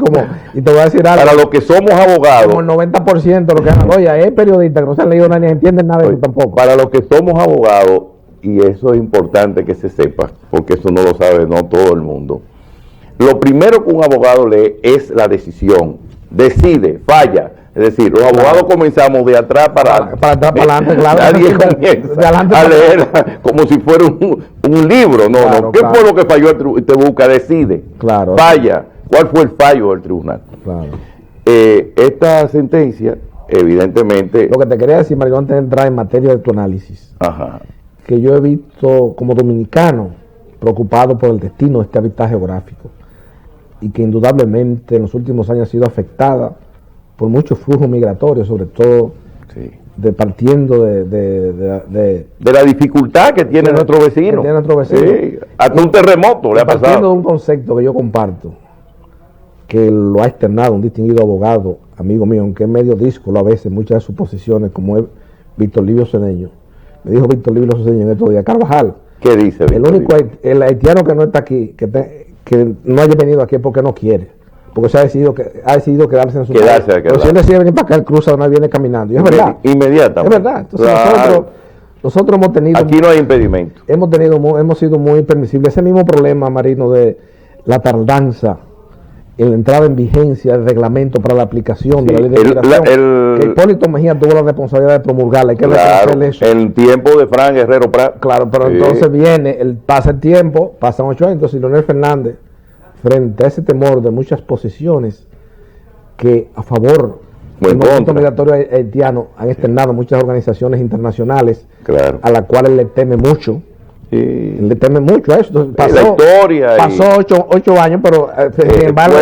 te voy a decir algo. Para los que somos abogados. Como el 90% de lo que han oye, hay periodistas que no se han leído nada ni entienden nada de eso tampoco. Para los que somos abogados, y eso es importante que se sepa, porque eso no lo sabe no todo el mundo. Lo primero que un abogado lee es la decisión. Decide, falla. Es decir, los abogados comenzamos de atrás para atrás para adelante, claro. Nadie comienza a leer como si fuera un libro. No, claro, no. ¿Qué fue lo que falló el tribunal? Te busca, decide. Claro. Falla. ¿Cuál fue el fallo del tribunal? Claro. Esta sentencia, evidentemente... Lo que te quería decir, Mario, antes de entrar en materia de tu análisis, Ajá. que yo he visto como dominicano preocupado por el destino de este hábitat geográfico y que indudablemente en los últimos años ha sido afectada por muchos flujos migratorios, sobre todo Sí. partiendo De la dificultad que tiene nuestro vecino. Que tiene nuestro vecino. Sí. Hasta un terremoto le ha partiendo pasado. de un concepto que yo comparto, que lo ha externado un distinguido abogado, amigo mío, aunque es medio díscolo a veces, muchas de sus posiciones, como es Víctor Livio Cedeño. Me dijo Víctor Livio Cedeño en estos días, Carvajal, ¿Qué dice el Víctor único Livio? el haitiano que no está aquí, que no haya venido aquí es porque no quiere, porque se ha decidido quedarse en su Quedarse, país. Pero si él decide venir para acá, él cruza una viene caminando, y es verdad. Inmediatamente. Es verdad. Entonces Claro. nosotros hemos tenido... Aquí no hay impedimento. Hemos sido muy permisibles. Ese mismo problema, Marino, de la tardanza en la entrada en vigencia del reglamento para la aplicación de la ley de migración, que Hipólito Mejía tuvo la responsabilidad de promulgarla. Hay que Claro, reconocerle eso. en tiempo de Fran Guerrero Prat. Claro, pero Sí. entonces pasa el tiempo, pasan 8 años, entonces Leonel Fernández, frente a ese temor de muchas posiciones que a favor O en del movimiento contra. migratorio haitiano han externado muchas organizaciones internacionales, Claro. a las cuales le teme mucho. Sí. Le teme mucho a eso. Entonces, La historia. pasó 8 años, pero sin embargo,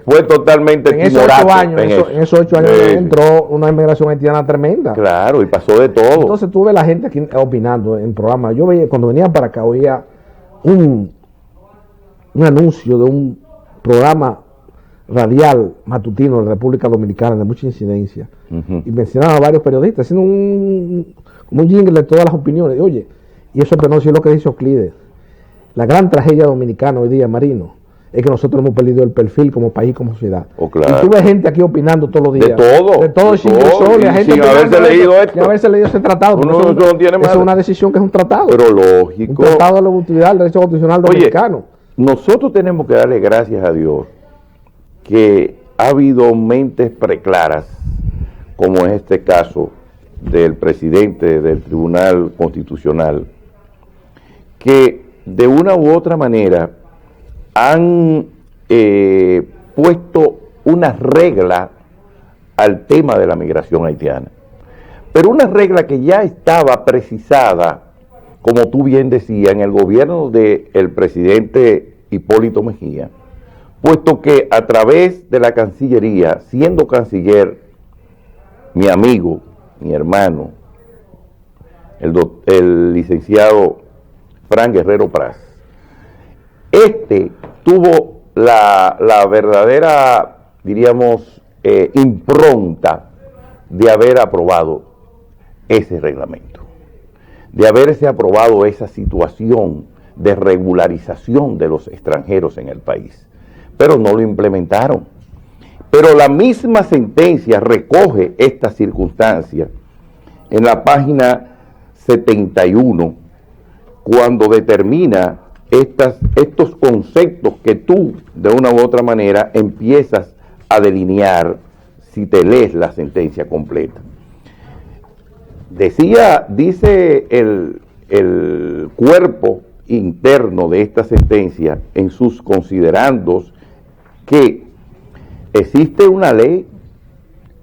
fue totalmente en esos timorato 8 años, en esos 8 años Sí. entró una inmigración haitiana tremenda. Claro, y pasó de todo. Entonces tuve la gente aquí opinando en programas. Yo veía, cuando venía para acá, oía un anuncio de un programa radial matutino de la República Dominicana de mucha incidencia, Ujú. y mencionaba a varios periodistas haciendo como un jingle de todas las opiniones. Y, oye, y eso pero no es lo que dice Euclides. La gran tragedia dominicana hoy día, Marino, es que nosotros hemos perdido el perfil como país, como sociedad. Oh, claro. Y tú ves gente aquí opinando todos los días. De todo, De todo, de sin todo, sol, y y gente sin opinando haberse de leído eso, esto. sin haberse leído ese tratado. Uno porque no tiene eso madre. es una decisión que es un tratado. Pero Un lógico. tratado de la utilidad del derecho constitucional Oye, dominicano. nosotros tenemos que darle gracias a Dios que ha habido mentes preclaras, como en este caso del presidente del Tribunal Constitucional, que de una u otra manera han puesto una regla al tema de la migración haitiana. Pero una regla que ya estaba precisada, como tú bien decías, en el gobierno del presidente Hipólito Mejía, puesto que a través de la Cancillería, siendo canciller, mi amigo, mi hermano, el licenciado Fran Guerrero Pras, tuvo la verdadera, diríamos, impronta de haber aprobado ese reglamento, de haberse aprobado esa situación de regularización de los extranjeros en el país, pero no lo implementaron. Pero la misma sentencia recoge esta circunstancia en la página 71, cuando determina estos conceptos que tú, de una u otra manera, empiezas a delinear si te lees la sentencia completa. Dice el cuerpo interno de esta sentencia en sus considerandos que existe una ley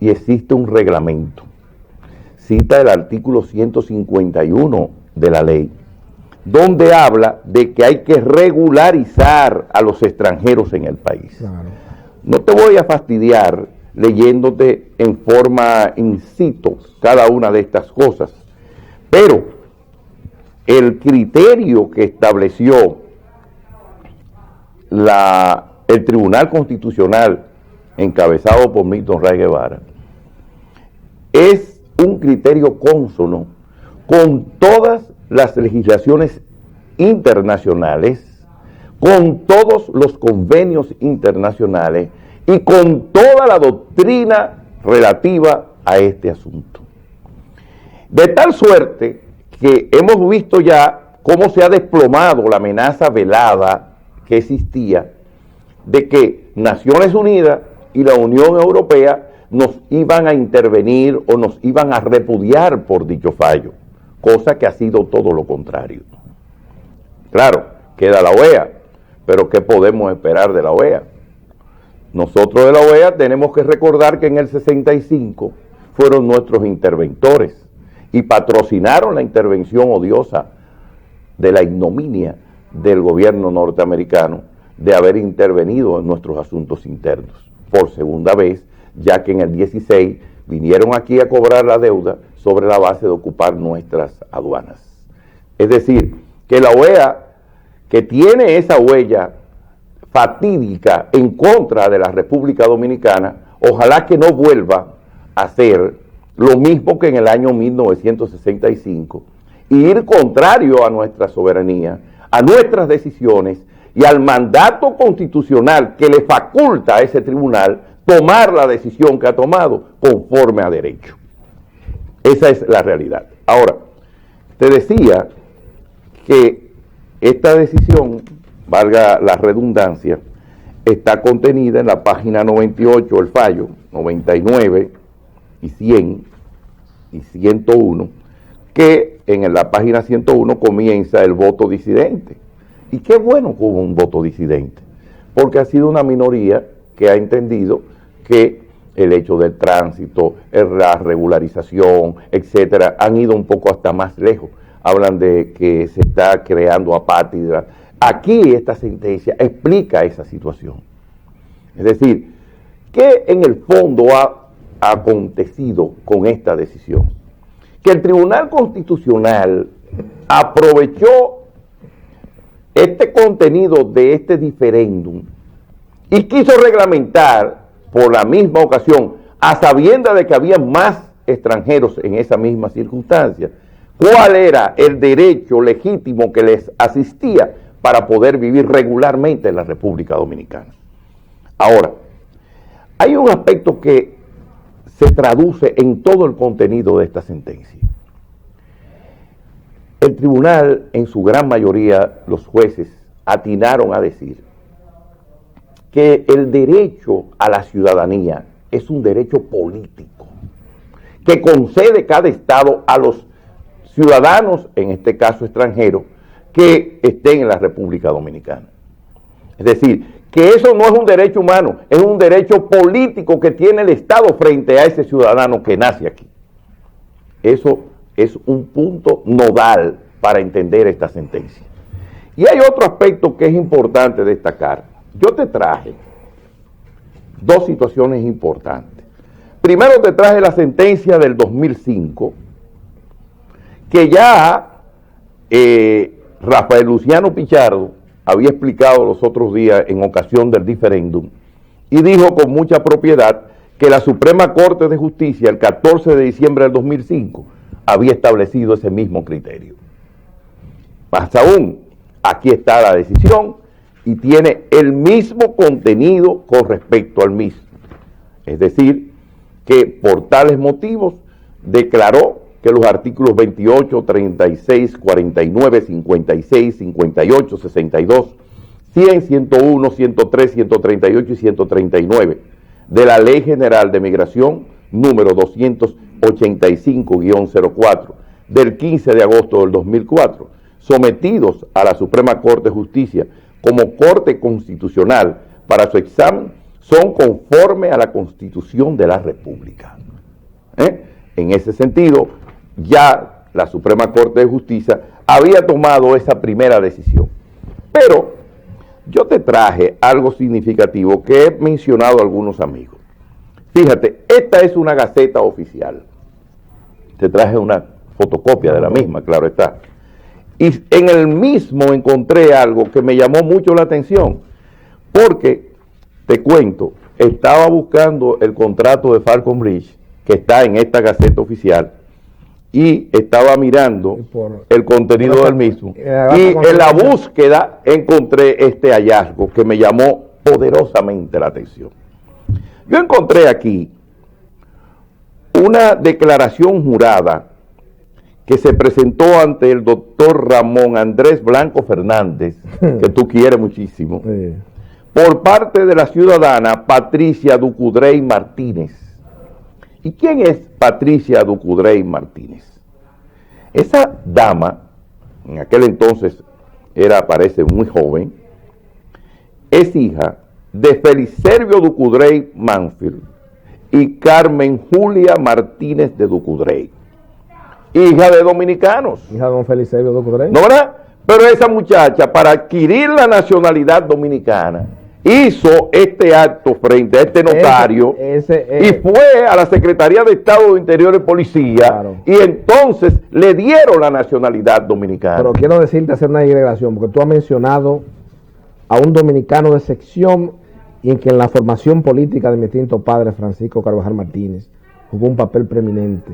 y existe un reglamento. Cita el artículo 151 de la ley, donde habla de que hay que regularizar a los extranjeros en el país. Claro. No te voy a fastidiar leyéndote en forma in situ cada una de estas cosas, pero el criterio que estableció el Tribunal Constitucional encabezado por Milton Ray Guevara es un criterio cónsono con todas las legislaciones internacionales, con todos los convenios internacionales y con toda la doctrina relativa a este asunto. De tal suerte que hemos visto ya cómo se ha desplomado la amenaza velada que existía de que Naciones Unidas y la Unión Europea nos iban a intervenir o nos iban a repudiar por dicho fallo, cosa que ha sido todo lo contrario. Claro, queda la OEA, pero ¿qué podemos esperar de la OEA? Nosotros de la OEA tenemos que recordar que en el 65 fueron nuestros interventores y patrocinaron la intervención odiosa de la ignominia del gobierno norteamericano de haber intervenido en nuestros asuntos internos por segunda vez, ya que en el 16 vinieron aquí a cobrar la deuda sobre la base de ocupar nuestras aduanas. Es decir, que la OEA, que tiene esa huella fatídica en contra de la República Dominicana, ojalá que no vuelva a hacer lo mismo que en el año 1965 y ir contrario a nuestra soberanía, a nuestras decisiones y al mandato constitucional que le faculta a ese tribunal tomar la decisión que ha tomado conforme a derecho. Esa es la realidad. Ahora, te decía que esta decisión, valga la redundancia, está contenida en la página 98 del fallo, 99 y 100 y 101, que en la página 101 comienza el voto disidente. Y qué bueno que hubo un voto disidente, porque ha sido una minoría que ha entendido que el hecho del tránsito, la regularización, etcétera, han ido un poco hasta más lejos. Hablan de que se está creando apátrida. Aquí esta sentencia explica esa situación. Es decir, ¿qué en el fondo ha acontecido con esta decisión? Que el Tribunal Constitucional aprovechó este contenido de este diferéndum y quiso reglamentar por la misma ocasión, a sabiendas de que había más extranjeros en esa misma circunstancia, cuál era el derecho legítimo que les asistía para poder vivir regularmente en la República Dominicana. Ahora, hay un aspecto que se traduce en todo el contenido de esta sentencia. El tribunal, en su gran mayoría, los jueces, atinaron a decir que el derecho a la ciudadanía es un derecho político que concede cada estado a los ciudadanos, en este caso extranjeros, que estén en la República Dominicana. Es decir, que eso no es un derecho humano, es un derecho político que tiene el Estado frente a ese ciudadano que nace aquí. Eso es un punto nodal para entender esta sentencia. Y hay otro aspecto que es importante destacar. Yo te traje dos situaciones importantes. Primero te traje la sentencia del 2005, que ya Rafael Luciano Pichardo había explicado los otros días en ocasión del diferéndum, y dijo con mucha propiedad que la Suprema Corte de Justicia el 14 de diciembre del 2005 había establecido ese mismo criterio. Más aún, aquí está la decisión y tiene el mismo contenido con respecto al mismo. Es decir, que por tales motivos declaró que los artículos 28, 36, 49, 56, 58, 62, 100, 101, 103, 138 y 139 de la Ley General de Migración número 285-04 del 15 de agosto del 2004, sometidos a la Suprema Corte de Justicia como Corte Constitucional para su examen, son conforme a la Constitución de la República. En ese sentido, ya la Suprema Corte de Justicia había tomado esa primera decisión. Pero yo te traje algo significativo que he mencionado a algunos amigos. Fíjate, esta es una gaceta oficial. Te traje una fotocopia de la misma, claro está. Y en el mismo encontré algo que me llamó mucho la atención, porque, te cuento, estaba buscando el contrato de Falcon Bridge, que está en esta gaceta oficial, y estaba mirando el contenido del mismo. Y en la búsqueda encontré este hallazgo que me llamó poderosamente la atención. Yo encontré aquí una declaración jurada que se presentó ante el doctor Ramón Andrés Blanco Fernández, que tú quieres muchísimo, por parte de la ciudadana Patricia Ducudrey Martínez. ¿Y quién es Patricia Ducudrey Martínez? Esa dama, en aquel entonces parece muy joven, es hija de Feliservio Ducudrey Manfield y Carmen Julia Martínez de Ducudrey, hija de dominicanos. Hija de don Feliservio Ducudrey. ¿No, verdad? Pero esa muchacha, para adquirir la nacionalidad dominicana, hizo este acto frente a este notario y fue a la Secretaría de Estado de Interior y Policía, claro, y entonces le dieron la nacionalidad dominicana. Pero quiero decirte, hacer una digregación, porque tú has mencionado a un dominicano de sección y en que en la formación política de mi extinto padre Francisco Carvajal Martínez jugó un papel preeminente,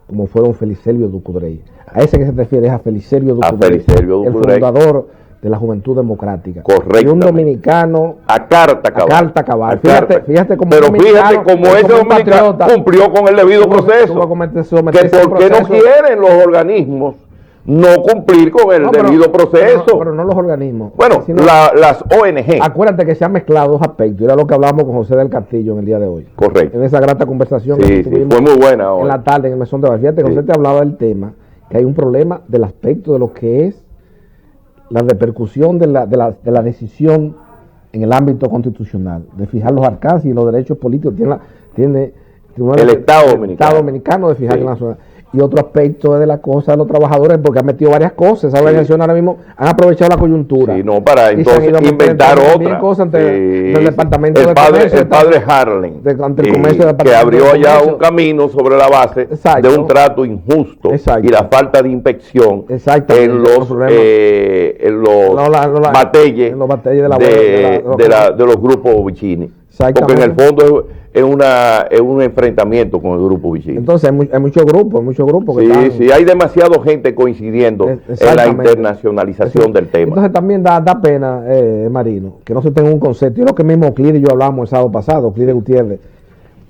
como fue don Feliservio Ducudrey. A ese que se refiere es a Feliservio Ducudrey, el fundador de la Juventud Democrática. Correcto. Y un dominicano a carta cabal. Fíjate cómo ese dominicano cumplió con el debido proceso. Que ¿por qué no quieren los organismos no cumplir con el debido proceso? Pero no los organismos. Bueno, las ONG. Acuérdate que se han mezclado dos aspectos. Era lo que hablamos con José del Castillo en el día de hoy. Correcto. En esa grata conversación que tuvimos, fue muy buena hoy. En la tarde en el mesón de bar. Fíjate que José te hablaba del tema, que hay un problema del aspecto de lo que es la repercusión de la decisión en el ámbito constitucional, de fijar los alcances y los derechos políticos. Tiene el Estado Dominicano de fijar la nacionalidad. Y otro aspecto es de la cosa de los trabajadores, porque han metido varias cosas. Esa organización ahora mismo han aprovechado la coyuntura. Sí, no, para entonces inventar otra. Cosas ante el departamento el padre Harlan, que abrió allá un camino sobre la base de un trato injusto y la falta de inspección en los batalles de los grupos Vicini. Porque en el fondo es un enfrentamiento con el grupo Vicini. Entonces hay muchos grupos que están... Sí, hay demasiada gente coincidiendo en la internacionalización del tema. Entonces también da pena, Marino, que no se tenga un concepto. Y lo que mismo Euclides y yo hablamos el sábado pasado, Euclides Gutiérrez.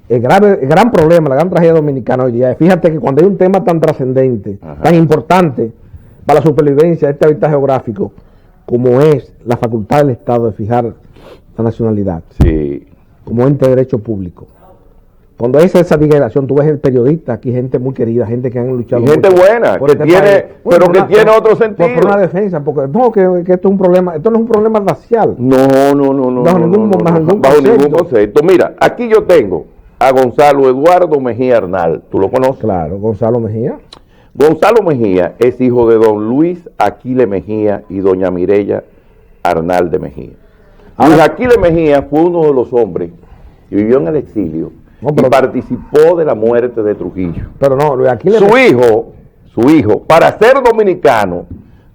El gran problema, la gran tragedia dominicana hoy día es, fíjate que cuando hay un tema tan trascendente, tan importante para la supervivencia de este hábitat geográfico, como es la facultad del Estado de fijar la nacionalidad, sí, como ente de derecho público, Cuando hay esa divulgación, tú ves periodistas aquí, gente muy querida, gente que han luchado. Y gente buena, que este tiene, país. pero que tiene otro sentido. Por una defensa, porque no, que esto es un problema, esto no es un problema racial. No. Bajo ningún concepto. Mira, aquí yo tengo a Gonzalo Eduardo Mejía Arnal. ¿Tú lo conoces? Claro, Gonzalo Mejía. Gonzalo Mejía es hijo de don Luis Aquile Mejía y doña Mireya Arnal de Mejía. Luis Aquile Mejía fue uno de los hombres que vivió en el exilio y participó de la muerte de Trujillo. Pero no, Luis Aquile Su hijo, para ser dominicano,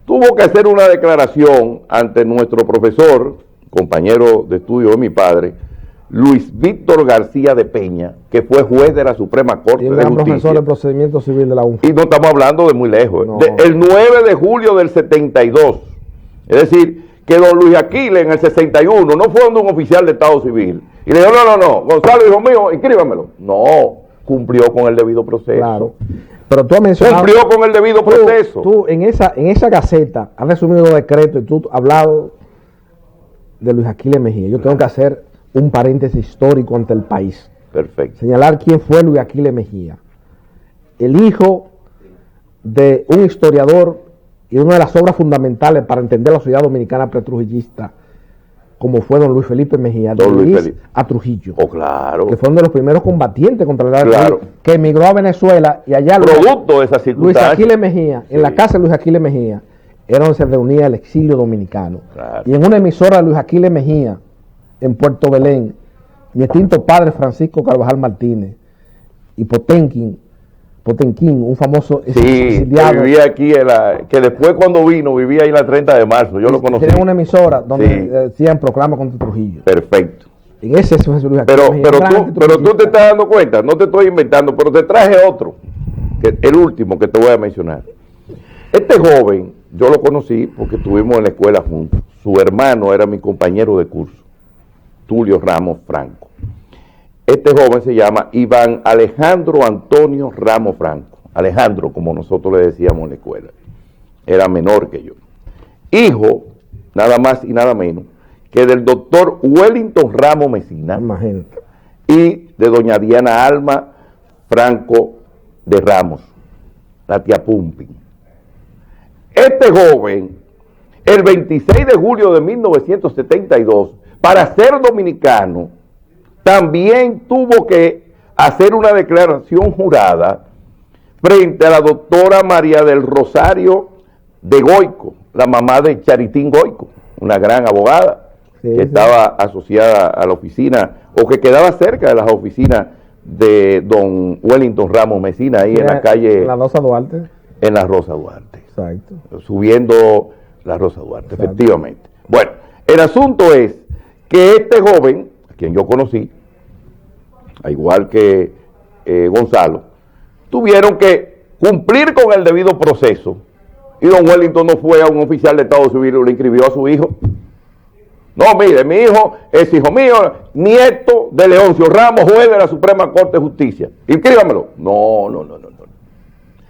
tuvo que hacer una declaración ante nuestro profesor, compañero de estudio de mi padre, Luis Víctor García de Peña, que fue juez de la Suprema Corte de Justicia. Profesor de procedimiento civil de la UNFA. Y no estamos hablando de muy lejos. No. El 9 de julio del 72. Es decir, que don Luis Aquile en el 61 no fue donde un oficial de Estado Civil. Y le dijo, no, Gonzalo, hijo mío, inscríbamelo. No, cumplió con el debido proceso. Claro. Pero tú has mencionado... Cumplió con el debido proceso. Tú en esa gaceta has resumido los decretos y tú has hablado de Luis Aquile Mejía. Yo tengo que hacer un paréntesis histórico ante el país. Perfecto. Señalar quién fue Luis Aquile Mejía. El hijo de un historiador y una de las obras fundamentales para entender la sociedad dominicana pretrujillista, como fue don Luis Felipe Mejía, de Luis a Trujillo. Oh, claro. Que fue uno de los primeros combatientes contra la claro. que emigró a Venezuela y allá producto de esa circunstancia. Luis Aquile Mejía, en la casa de Luis Aquile Mejía, era donde se reunía el exilio dominicano. Claro. Y en una emisora de Luis Aquile Mejía, en Puerto Belén, mi extinto padre Francisco Carvajal Martínez y Potenquín, un famoso exiliado. Que vivía aquí, que después cuando vino, vivía ahí la 30 de marzo, yo lo conocí. Tenía una emisora donde decían proclama contra Trujillo. Perfecto. En ese es Luis Aquile Mejía. Pero tú te estás dando cuenta, no te estoy inventando, pero te traje otro, el último que te voy a mencionar. Este joven, yo lo conocí porque estuvimos en la escuela juntos. Su hermano era mi compañero de curso, Tulio Ramos Franco. Este joven se llama Iván Alejandro Antonio Ramos Franco. Alejandro, como nosotros le decíamos en la escuela. Era menor que yo. Hijo, nada más y nada menos, que del doctor Wellington Ramos Mesina. Imagínate. Y de doña Diana Alma Franco de Ramos, la tía Pumpin. Este joven, el 26 de julio de 1972, para ser dominicano, también tuvo que hacer una declaración jurada frente a la doctora María del Rosario de Goico, la mamá de Charitín Goico, una gran abogada que estaba asociada a la oficina, o que quedaba cerca de las oficinas de don Wellington Ramos Mesina, ahí en la calle... En la Rosa Duarte. En la Rosa Duarte. Exacto. Subiendo la Rosa Duarte, exacto. Efectivamente. Bueno, el asunto es que este joven, a quien yo conocí, al igual que Gonzalo, tuvieron que cumplir con el debido proceso. Y don Wellington no fue a un oficial de Estado Civil y le inscribió a su hijo. No, mire, mi hijo es hijo mío, nieto de Leoncio Ramos, juez de la Suprema Corte de Justicia. Inscríbamelo. No.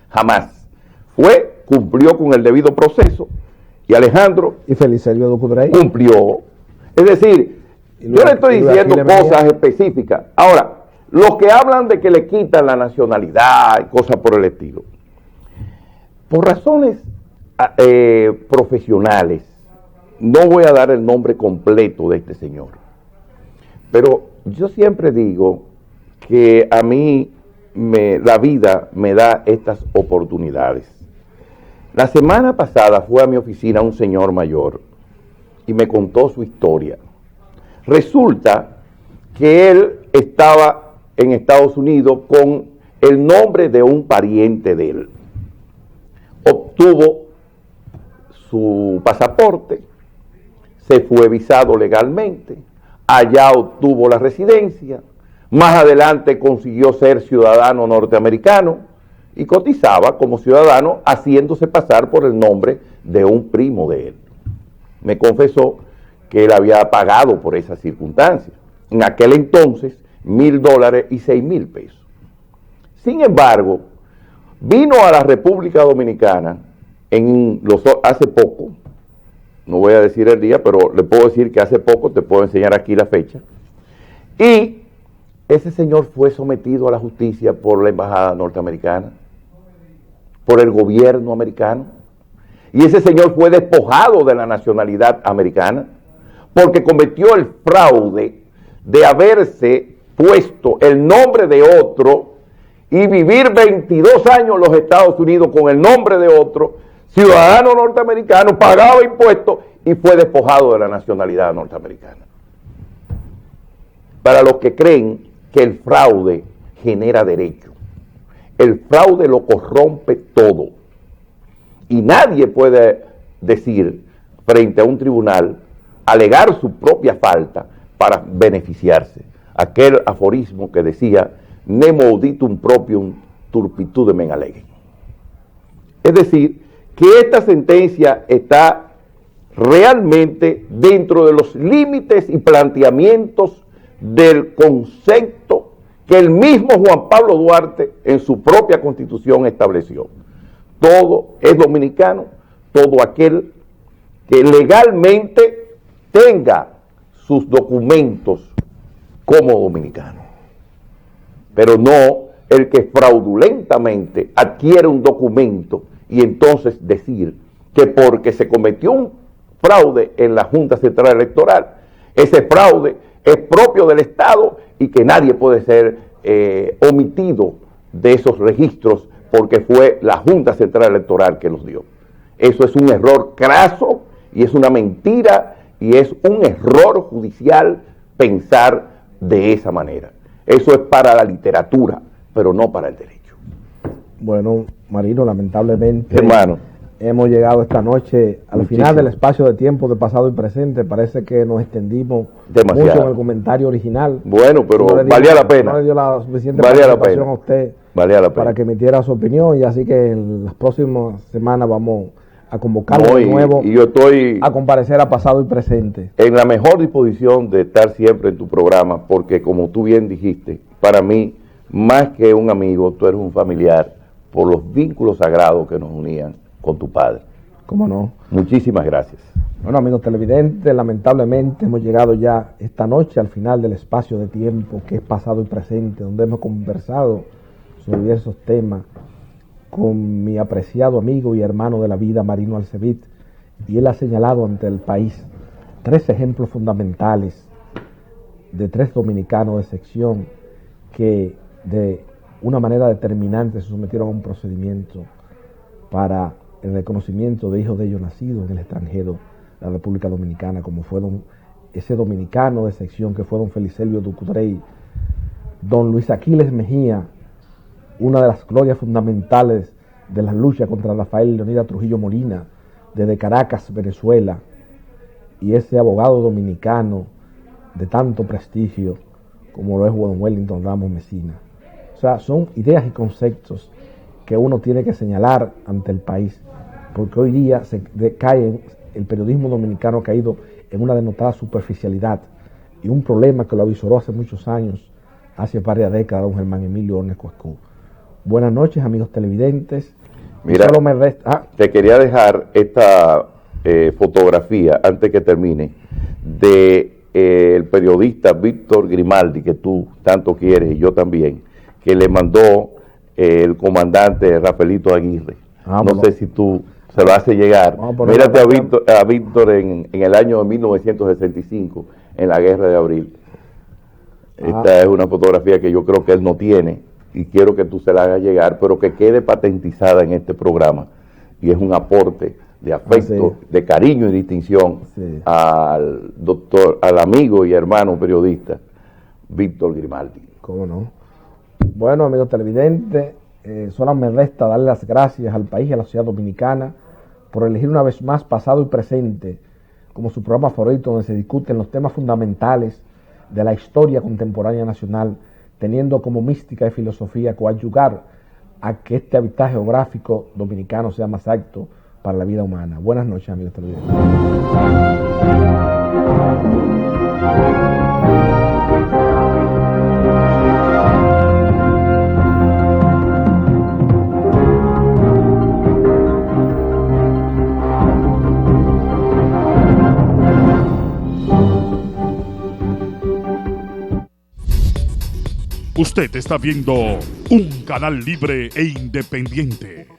Jamás. Cumplió con el debido proceso. Y Alejandro y Felicelio Ducudrey cumplió. Es decir, yo le estoy diciendo cosas específicas. Ahora, los que hablan de que le quitan la nacionalidad y cosas por el estilo, por razones profesionales, no voy a dar el nombre completo de este señor, pero yo siempre digo que a mí la vida me da estas oportunidades. La semana pasada fue a mi oficina un señor mayor y me contó su historia. Resulta que él estaba en Estados Unidos con el nombre de un pariente de él. Obtuvo su pasaporte, se fue visado legalmente, allá obtuvo la residencia, más adelante consiguió ser ciudadano norteamericano y cotizaba como ciudadano haciéndose pasar por el nombre de un primo de él. Me confesó que él había pagado por esa circunstancia. En aquel entonces, $1,000 y 6,000 pesos. Sin embargo, vino a la República Dominicana hace poco, no voy a decir el día, pero le puedo decir que hace poco, te puedo enseñar aquí la fecha, y ese señor fue sometido a la justicia por la embajada norteamericana, por el gobierno americano, y ese señor fue despojado de la nacionalidad americana porque cometió el fraude de haberse puesto el nombre de otro y vivir 22 años en los Estados Unidos con el nombre de otro, ciudadano norteamericano, pagaba impuestos y fue despojado de la nacionalidad norteamericana. Para los que creen que el fraude genera derecho, el fraude lo corrompe todo. Y nadie puede decir frente a un tribunal, alegar su propia falta para beneficiarse. Aquel aforismo que decía, nemo auditum proprium turpitudinem allegem. Es decir, que esta sentencia está realmente dentro de los límites y planteamientos del concepto que el mismo Juan Pablo Duarte en su propia constitución estableció. Todo es dominicano, todo aquel que legalmente tenga sus documentos como dominicano, pero no el que fraudulentamente adquiere un documento y entonces decir que porque se cometió un fraude en la Junta Central Electoral, ese fraude es propio del Estado y que nadie puede ser omitido de esos registros porque fue la Junta Central Electoral que los dio. Eso es un error craso y es una mentira y es un error judicial pensar de esa manera. Eso es para la literatura, pero no para el derecho. Bueno, Marino, lamentablemente, hermano, hemos llegado esta noche al muchísimo. final del espacio de tiempo de pasado y presente. Parece que nos extendimos demasiado mucho en el comentario original. Bueno, pero no valía la pena. No le dio la suficiente valía la participación pena. a usted valía la pena. para que emitiera su opinión, y así que en las próximas semanas vamos a convocarlo No, de nuevo y yo estoy a comparecer a pasado y presente. en la mejor disposición de estar siempre en tu programa, porque como tú bien dijiste, para mí, más que un amigo, tú eres un familiar por los vínculos sagrados que nos unían con tu padre. ¿Cómo no? Muchísimas gracias. Bueno, amigos televidentes, lamentablemente hemos llegado ya esta noche al final del espacio de tiempo que es pasado y presente, donde hemos conversado sobre diversos temas con mi apreciado amigo y hermano de la vida, Marino Alcevit, y él ha señalado ante el país 3 ejemplos fundamentales de 3 dominicanos de sección que de una manera determinante se sometieron a un procedimiento para el reconocimiento de hijos de ellos nacidos en el extranjero, la República Dominicana, como fue ese dominicano de sección que fue don Felicelio Ducudrey, don Luis Aquiles Mejía, una de las glorias fundamentales de la lucha contra Rafael Leonidas Trujillo Molina, desde Caracas, Venezuela, y ese abogado dominicano de tanto prestigio como lo es don Wellington Ramos Mesina. O sea, son ideas y conceptos que uno tiene que señalar ante el país, porque hoy día el periodismo dominicano ha caído en una denotada superficialidad y un problema que lo avisoró hace muchos años, hace varias décadas, don Germán Emilio Ornes Cuescú. Buenas noches, amigos televidentes. Mira, te quería dejar esta fotografía, antes que termine, de el periodista Víctor Grimaldi, que tú tanto quieres y yo también, que le mandó el comandante Rafaelito Aguirre. No sé si tú se lo hace llegar. Mírate a Víctor en el año 1965, en la Guerra de Abril. Esta es una fotografía que yo creo que él no tiene y quiero que tú se la hagas llegar, pero que quede patentizada en este programa. Y es un aporte de afecto, de cariño y distinción al doctor, al amigo y hermano periodista Víctor Grimaldi. ¿Cómo no? Bueno, amigos televidentes, solo me resta darle las gracias al país y a la sociedad dominicana por elegir una vez más pasado y presente como su programa favorito, donde se discuten los temas fundamentales de la historia contemporánea nacional, teniendo como mística y filosofía coadyugar a que este hábitat geográfico dominicano sea más apto para la vida humana. Buenas noches, amigos televidentes. Usted está viendo un canal libre e independiente.